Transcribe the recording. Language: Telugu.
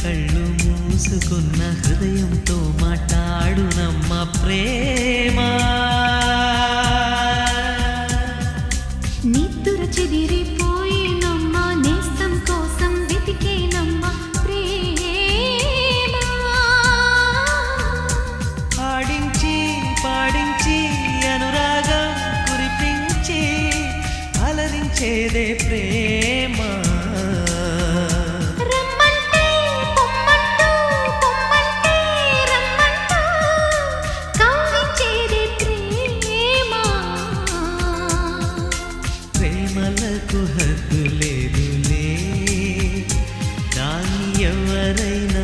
కళ్ళు మూసుకున్న హృదయంతో మాట్లాడునమ్మ ప్రేమ నిద్ర చెదిరిపోయేనమ్మ నేస్తం కోసం వెతికేనమ్మ ప్రేమ ఆడించి పాడించి అనురాగం కురిపించి అలరించేదే ప్రేమ ప్రేమలకు హద్దు లేదులే దాన్ని ఎవరైనా